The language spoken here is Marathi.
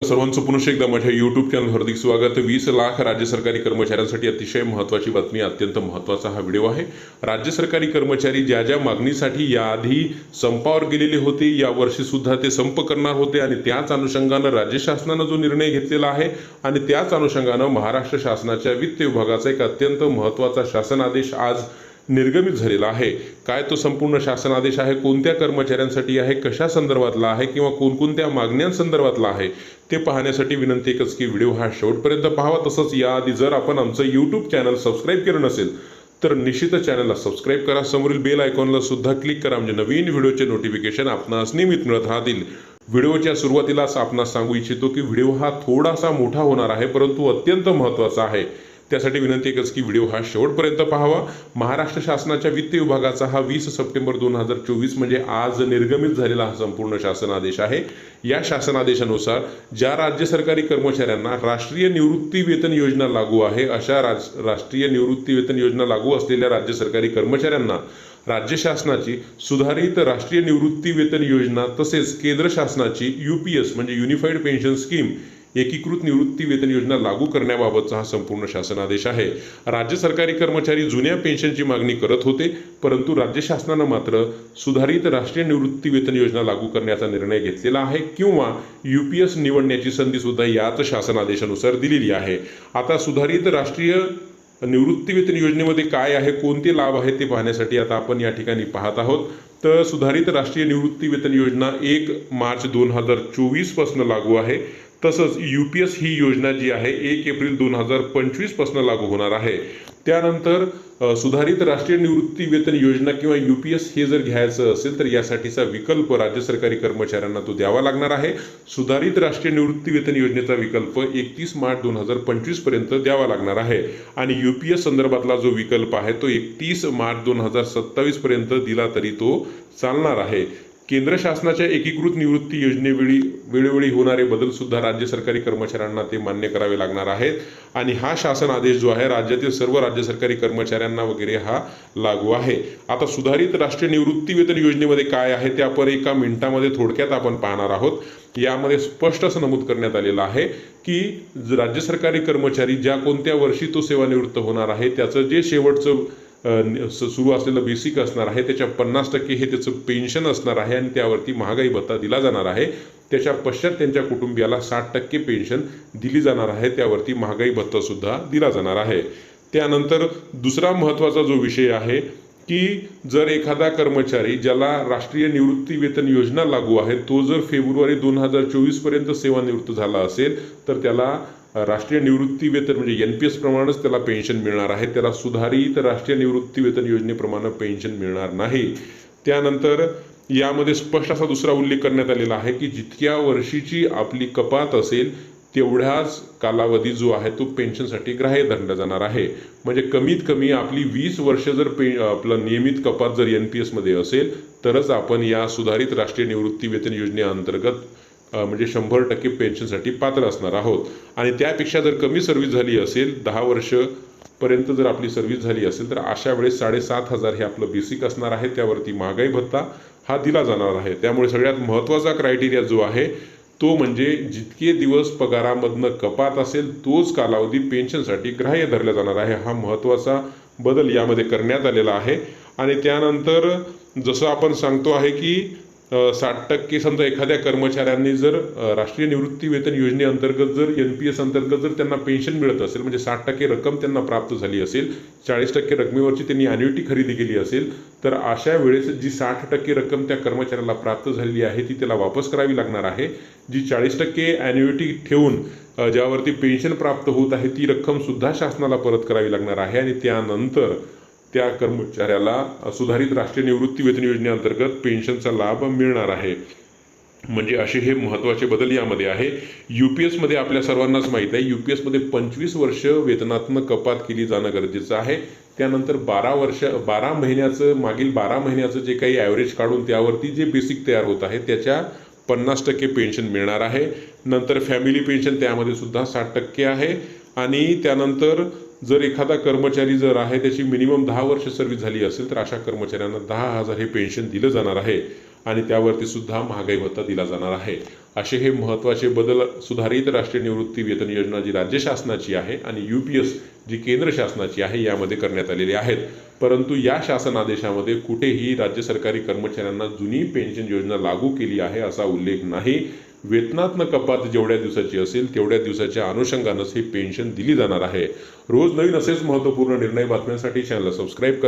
सर्वांचं पुन्हा एकदा माझ्या यूट्यूब चॅनल हार्दिक स्वागत। 20 लाख राज्य सरकारी कर्मचाऱ्यांसाठी अतिशय महत्त्वाची बातमी, अत्यंत महत्त्वाचा हा व्हिडिओ आहे। राज्य सरकारी कर्मचारी ज्या ज्या मागणीसाठी याआधी संपावर गेलेले होते, या वर्षी सुद्धा ते संप करणार होते आणि त्याच अनुषंगाने राज्य शासनाने जो निर्णय घेतलेला आहे आणि त्याच अनुषंगाने महाराष्ट्र शासनाच्या वित्त विभागाचा एक अत्यंत महत्त्वाचा शासन आदेश आज निर्गमित झालेला आहे। काय तो संपूर्ण शासन आदेश आहे, कोणत्या कर्मचाऱ्यांसाठी आहे, कशा संदर्भातला आहे किंवा कोणकोणत्या मागण्यांसंदर्भातला आहे ते पाहण्यासाठी विनंती एकच की व्हिडिओ हा शेवटपर्यंत पाहावा। तसंच याआधी जर आपण आमचं यूट्यूब चॅनल सबस्क्राईब केलं नसेल तर निश्चितच चॅनलला सबस्क्राईब करा, समोरील बेल आयकॉनला सुद्धा क्लिक करा, म्हणजे नवीन व्हिडिओचे नोटिफिकेशन आपणास नियमित मिळत राहतील। व्हिडिओच्या सुरुवातीलाच आपणास सांगू इच्छितो की व्हिडिओ हा थोडासा मोठा होणार आहे, परंतु अत्यंत महत्त्वाचा आहे। त्यासाठी विनंती एकच की व्हिडिओ हा शेवटपर्यंत पाहावा। महाराष्ट्र शासनाच्या वित्त विभागाचा हा 20 सप्टेंबर 2024 म्हणजे आज निर्गमित झालेला हा संपूर्ण शासन आदेश आहे। या शासन आदेशानुसार ज्या राज्य सरकारी कर्मचाऱ्यांना राष्ट्रीय निवृत्ती वेतन योजना लागू आहे, अशा राष्ट्रीय निवृत्ती वेतन योजना लागू असलेल्या राज्य सरकारी कर्मचाऱ्यांना राज्य शासनाची सुधारित राष्ट्रीय निवृत्ती वेतन योजना तसेच केंद्र शासनाची UPS म्हणजे युनिफाईड पेन्शन स्कीम एकीकृत निवृत्ती वेतन योजना लागू करण्याबाबतचा हा संपूर्ण शासन आदेश आहे। राज्य सरकारी कर्मचारी जुन्या पेन्शनची मागणी करत होते, परंतु राज्य शासनाने मात्र सुधारित राष्ट्रीय निवृत्ती वेतन योजना लागू करण्याचा निर्णय घेतलेला आहे किंवा UPS निवडण्याची संधी सुद्धा याच शासन आदेशानुसार दिलेली आहे। आता सुधारित राष्ट्रीय निवृत्ती वेतन योजनेमध्ये काय आहे, कोणते लाभ आहेत ते पाहण्यासाठी आता आपण या ठिकाणी पाहत आहोत। तर सुधारित राष्ट्रीय निवृत्ती वेतन योजना 1 मार्च 2024 पासून लागू आहे। तसंच UPS ही योजना जी आहे 1 एप्रिल 2025 पासून लागू होणार आहे। त्यानंतर सुधारित राष्ट्रीय निवृत्ती वेतन योजना किंवा UPS हे जर घ्यायचं असेल तर यासाठीचा विकल्प राज्य सरकारी कर्मचाऱ्यांना तो द्यावा लागणार आहे। सुधारित राष्ट्रीय निवृत्ती वेतन योजनेचा विकल्प 31 मार्च 2025 पर्यंत द्यावा लागणार आहे आणि UPS संदर्भातला जो विकल्प आहे तो 31 मार्च 2027 पर्यंत दिला तरी तो चालणार आहे। केंद्र शासनाच्या एकीकृत निवृत्ती वेळोवेळी होणारे बदल सुद्धा राज्य सरकारी कर्मचाऱ्यांना ते मान्य करावे लागणार आहेत आणि हा शासन आदेश जो आहे राज्यातील सर्व राज्य सरकारी कर्मचाऱ्यांना वगैरे हा लागू आहे। आता सुधारित राष्ट्रीय निवृत्ती वेतन योजनेमध्ये काय आहे ते आपण एका मिनिटामध्ये थोडक्यात आपण पाहणार आहोत। यामध्ये स्पष्ट असं नमूद करण्यात आलेलं आहे की राज्य सरकारी कर्मचारी ज्या कोणत्या वर्षी तो सेवानिवृत्त होणार आहे त्याचं जे शेवटचं सुरू असलेलं बेसिक असणार आहे त्याच्या 50% हे त्याचं पेन्शन असणार आहे आणि त्यावरती महागाई भत्ता दिला जाणार आहे। त्याच्या पश्चात त्यांच्या कुटुंबियाला 60% पेन्शन दिली जाणार आहे, त्यावरती महागाई भत्ता सुद्धा दिला जाणार आहे। त्यानंतर दुसरा महत्त्वाचा जो विषय आहे की जर एखादा कर्मचारी ज्याला राष्ट्रीय निवृत्ती वेतन योजना लागू आहे तो जर फेब्रुवारी 2024 पर्यंत सेवानिवृत्त झाला असेल तर त्याला राष्ट्रीय निवृत्ती वेतन म्हणजे NPS प्रमाणेच त्याला पेन्शन मिळणार आहे, त्याला सुधारित राष्ट्रीय निवृत्ती वेतन योजनेप्रमाणे पेन्शन मिळणार नाही। त्यानंतर यामध्ये स्पष्ट असा दुसरा उल्लेख करण्यात आलेला आहे की जितक्या वर्षीची आपली कपात असेल तेवढाच कालावधी जो आहे तो पेन्शनसाठी ग्राह्य धरला जाणार आहे। म्हणजे कमीत कमी आपली 20 वर्ष जर आपलं नियमित कपात जर NPS मध्ये असेल तरच आपण या सुधारित राष्ट्रीय निवृत्ती वेतन योजनेअंतर्गत म्हणजे 100% पेन्शनसाठी पात्र असणार आहोत आणि त्यापेक्षा जर कमी सर्व्हिस झाली असेल 10 वर्ष पर्यंत जर आपली सर्व्हिस झाली असेल तर अशा वेळेस 7,500 हे आपलं बेसिक असणार आहे, त्यावरती महागाई भत्ता हा दिला जाणार आहे। त्यामुळे सगळ्यात महत्त्वाचा क्रायटेरिया जो आहे तो म्हणजे जितके दिवस पगारामधनं कपात असेल तोच कालावधी पेन्शनसाठी ग्राह्य धरला जाणार आहे। हा महत्त्वाचा बदल यामध्ये करण्यात आलेला आहे। आणि त्यानंतर जसं आपण सांगतो आहे की 60% समजा एखाद्या कर्मचाऱ्यांनी जर राष्ट्रीय निवृत्ती वेतन योजनेअंतर्गत जर NPS अंतर्गत जर त्यांना पेन्शन मिळत असेल म्हणजे 60% रक्कम त्यांना प्राप्त झाली असेल, 40% रकमेवरची त्यांनी ॲन्युइटी खरेदी केली असेल तर अशा वेळेस जी 60% रक्कम त्या कर्मचाऱ्याला प्राप्त झालेली आहे ती त्याला वापस करावी लागणार आहे। जी 40% ॲन्युइटी ठेवून ज्यावरती पेन्शन प्राप्त होत आहे ती रक्कम सुद्धा शासनाला परत करावी लागणार आहे आणि त्यानंतर त्या कर्मचाऱ्याला सुधारित राष्ट्रीय निवृत्ती वेतन योजनेअंतर्गत पेन्शनचा लाभ मिळणार आहे। म्हणजे असे हे महत्त्वाचे बदल यामध्ये आहे। UPS मध्ये आपल्या सर्वांनाच माहीत आहे UPS मध्ये 25 वर्ष वेतनातनं कपात केली जाणं गरजेचं आहे। त्यानंतर 12 महिन्याचं मागील 12 महिन्याचं जे काही ॲव्हरेज काढून त्यावरती जे बेसिक तयार होत आहे त्याच्या 50% पेन्शन मिळणार आहे। नंतर फॅमिली पेन्शन त्यामध्ये सुद्धा 60% आहे आणि त्यानंतर जर एखादा कर्मचारी जर आहे त्याची मिनिमम 10 वर्ष सर्व्हिस झाली असेल तर अशा कर्मचाऱ्यांना 10,000 हे पेन्शन दिलं जाणार आहे आणि त्यावरती सुद्धा महागाई भत्ता दिला जाणार आहे। असे हे महत्त्वाचे बदल सुधारित राष्ट्रीय निवृत्ती वेतन योजना जी राज्य शासनाची आहे आणि UPS जी केंद्र शासनाची आहे यामध्ये करण्यात आलेले आहेत. परंतु या शासन आदेशामध्ये कुठेही राज्य सरकारी कर्मचाऱ्यांना जुनी पेन्शन योजना लागू केली आहे असा उल्लेख नाही. वेतनातनं कपात जेवढ्या दिवसाची असेल तेवढ्या दिवसाच्या अनुषंगानंच ही पेन्शन दिली जाणार आहे. रोज नवीन असेच महत्त्वपूर्ण निर्णय बातम्यांसाठी चॅनलला सबस्क्राईब करा.